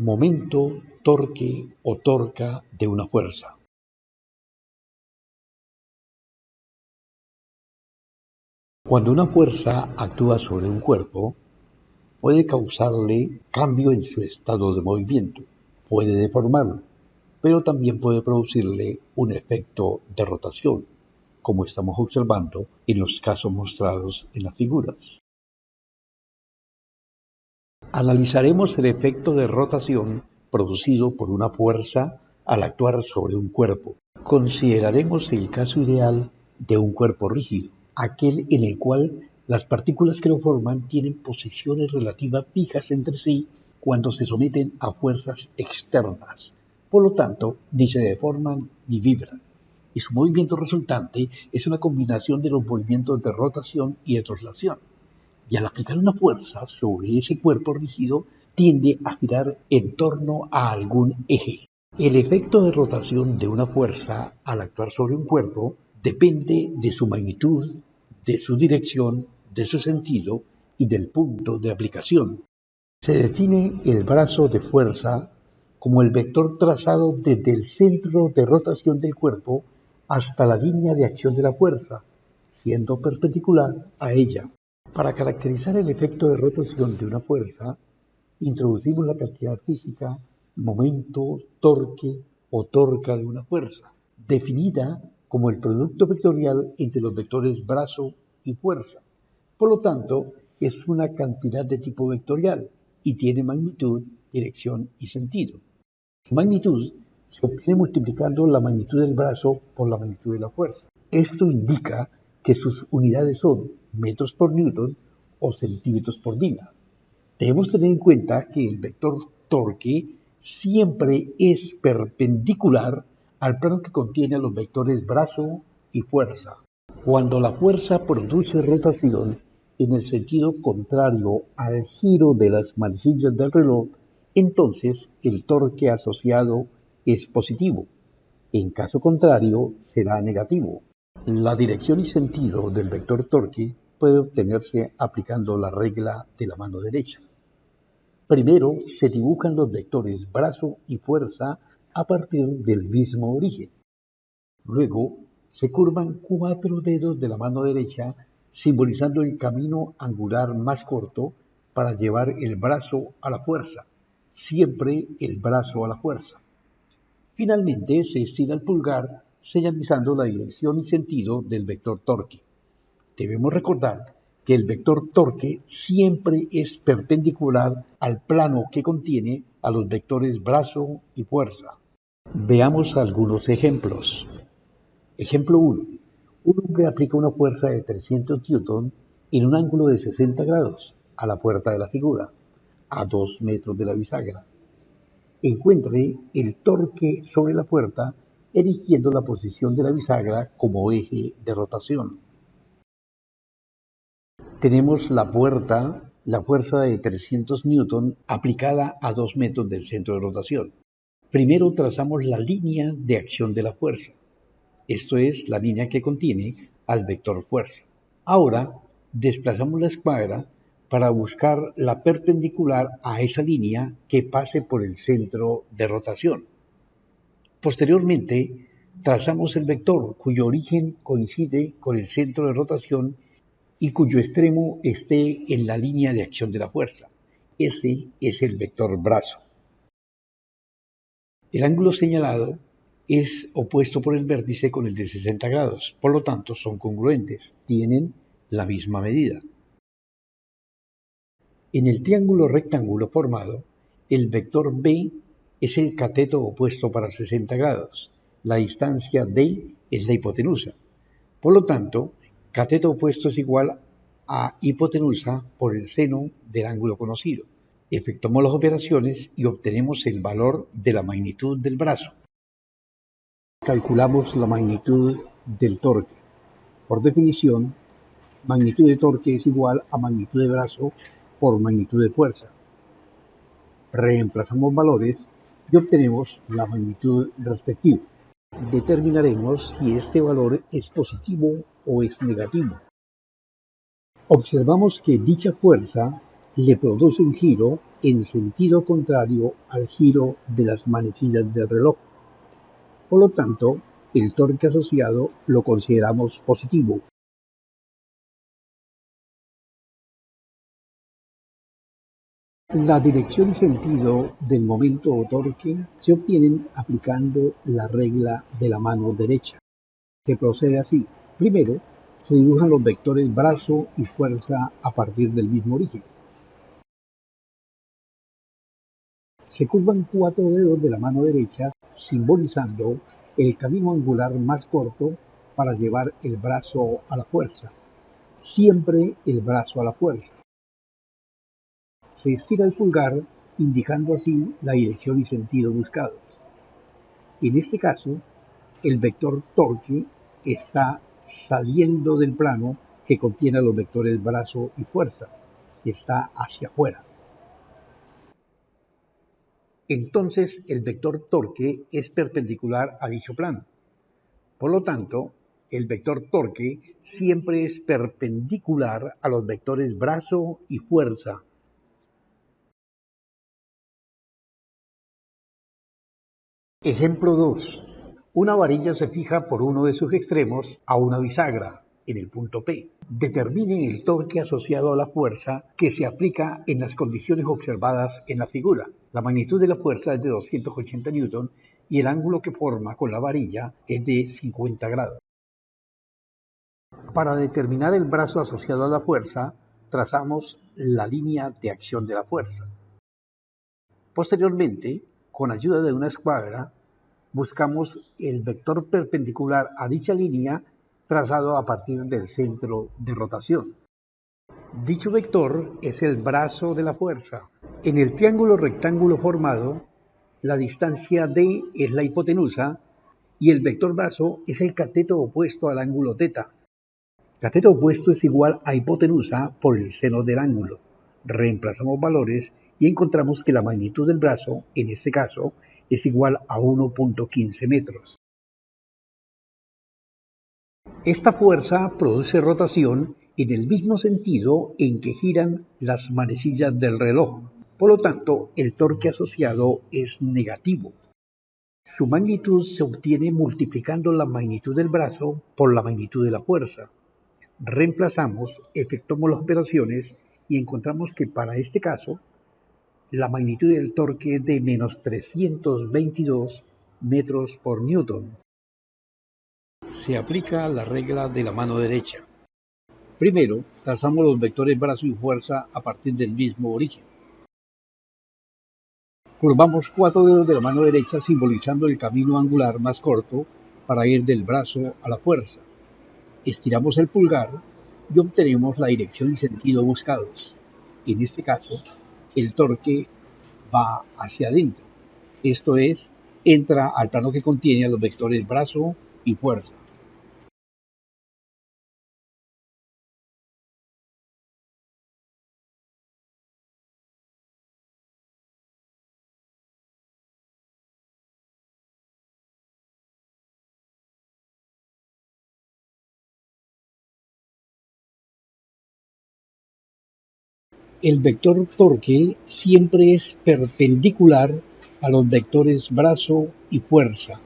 Momento, torque o torca de una fuerza. Cuando una fuerza actúa sobre un cuerpo, puede causarle cambio en su estado de movimiento, puede deformarlo, pero también puede producirle un efecto de rotación, como estamos observando en los casos mostrados en las figuras. Analizaremos el efecto de rotación producido por una fuerza al actuar sobre un cuerpo. Consideraremos el caso ideal de un cuerpo rígido, aquel en el cual las partículas que lo forman tienen posiciones relativas fijas entre sí cuando se someten a fuerzas externas. Por lo tanto, ni se deforman ni vibran, y su movimiento resultante es una combinación de los movimientos de rotación y de traslación. Y al aplicar una fuerza sobre ese cuerpo rígido, tiende a girar en torno a algún eje. El efecto de rotación de una fuerza al actuar sobre un cuerpo depende de su magnitud, de su dirección, de su sentido y del punto de aplicación. Se define el brazo de fuerza como el vector trazado desde el centro de rotación del cuerpo hasta la línea de acción de la fuerza, siendo perpendicular a ella. Para caracterizar el efecto de rotación de una fuerza, introducimos la cantidad física, momento, torque o torca de una fuerza, definida como el producto vectorial entre los vectores brazo y fuerza. Por lo tanto, es una cantidad de tipo vectorial y tiene magnitud, dirección y sentido. Su magnitud se obtiene multiplicando la magnitud del brazo por la magnitud de la fuerza. Esto indica que sus unidades son metros por newton o centímetros por dina. Debemos tener en cuenta que el vector torque siempre es perpendicular al plano que contiene los vectores brazo y fuerza. Cuando la fuerza produce rotación en el sentido contrario al giro de las manecillas del reloj, entonces el torque asociado es positivo. En caso contrario, será negativo. La dirección y sentido del vector torque puede obtenerse aplicando la regla de la mano derecha. Primero se dibujan los vectores brazo y fuerza a partir del mismo origen. Luego se curvan 4 dedos de la mano derecha, simbolizando el camino angular más corto para llevar el brazo a la fuerza, siempre el brazo a la fuerza. Finalmente se estira el pulgar, señalizando la dirección y sentido del vector torque. Debemos recordar que el vector torque siempre es perpendicular al plano que contiene a los vectores brazo y fuerza. Veamos algunos ejemplos. Ejemplo 1. Un hombre aplica una fuerza de 300 Newton en un ángulo de 60 grados a la puerta de la figura, a 2 metros de la bisagra. Encuentre el torque sobre la puerta eligiendo la posición de la bisagra como eje de rotación. Tenemos la fuerza de 300 Newton aplicada a 2 metros del centro de rotación. Primero trazamos la línea de acción de la fuerza. Esto es la línea que contiene al vector fuerza. Ahora desplazamos la escuadra para buscar la perpendicular a esa línea que pase por el centro de rotación. Posteriormente, trazamos el vector cuyo origen coincide con el centro de rotación y cuyo extremo esté en la línea de acción de la fuerza. Ese es el vector brazo. El ángulo señalado es opuesto por el vértice con el de 60 grados, por lo tanto son congruentes, tienen la misma medida. En el triángulo rectángulo formado, el vector B es el cateto opuesto para 60 grados, la distancia D es la hipotenusa. Por lo tanto, cateto opuesto es igual a hipotenusa por el seno del ángulo conocido. Efectuamos las operaciones y obtenemos el valor de la magnitud del brazo. Calculamos la magnitud del torque. Por definición, magnitud de torque es igual a magnitud de brazo por magnitud de fuerza. Reemplazamos valores y obtenemos la magnitud respectiva. Determinaremos si este valor es positivo o es negativo. Observamos que dicha fuerza le produce un giro en sentido contrario al giro de las manecillas del reloj. Por lo tanto, el torque asociado lo consideramos positivo. La dirección y sentido del momento o torque se obtienen aplicando la regla de la mano derecha. Se procede así. Primero, se dibujan los vectores brazo y fuerza a partir del mismo origen. Se curvan 4 dedos de la mano derecha, simbolizando el camino angular más corto para llevar el brazo a la fuerza. Siempre el brazo a la fuerza. Se estira el pulgar, indicando así la dirección y sentido buscados. En este caso, el vector torque está saliendo del plano que contiene los vectores brazo y fuerza. Está hacia afuera. Entonces, el vector torque es perpendicular a dicho plano. Por lo tanto, el vector torque siempre es perpendicular a los vectores brazo y fuerza. Ejemplo 2. Una varilla se fija por uno de sus extremos a una bisagra, en el punto P. Determine el torque asociado a la fuerza que se aplica en las condiciones observadas en la figura. La magnitud de la fuerza es de 280 Newton y el ángulo que forma con la varilla es de 50 grados. Para determinar el brazo asociado a la fuerza, trazamos la línea de acción de la fuerza. Posteriormente, con ayuda de una escuadra, buscamos el vector perpendicular a dicha línea trazado a partir del centro de rotación. Dicho vector es el brazo de la fuerza. En el triángulo rectángulo formado, la distancia D es la hipotenusa y el vector brazo es el cateto opuesto al ángulo θ. Cateto opuesto es igual a hipotenusa por el seno del ángulo. Reemplazamos valores y encontramos que la magnitud del brazo, en este caso, es igual a 1.15 metros. Esta fuerza produce rotación en el mismo sentido en que giran las manecillas del reloj. Por lo tanto, el torque asociado es negativo. Su magnitud se obtiene multiplicando la magnitud del brazo por la magnitud de la fuerza. Reemplazamos, efectuamos las operaciones y encontramos que para este caso la magnitud del torque es de menos 322 metros por newton. Se aplica la regla de la mano derecha. Primero, trazamos los vectores brazo y fuerza a partir del mismo origen. Curvamos 4 dedos de la mano derecha simbolizando el camino angular más corto para ir del brazo a la fuerza. Estiramos el pulgar y obtenemos la dirección y sentido buscados. En este caso, el torque va hacia adentro. Esto es, entra al plano que contiene a los vectores brazo y fuerza. El vector torque siempre es perpendicular a los vectores brazo y fuerza.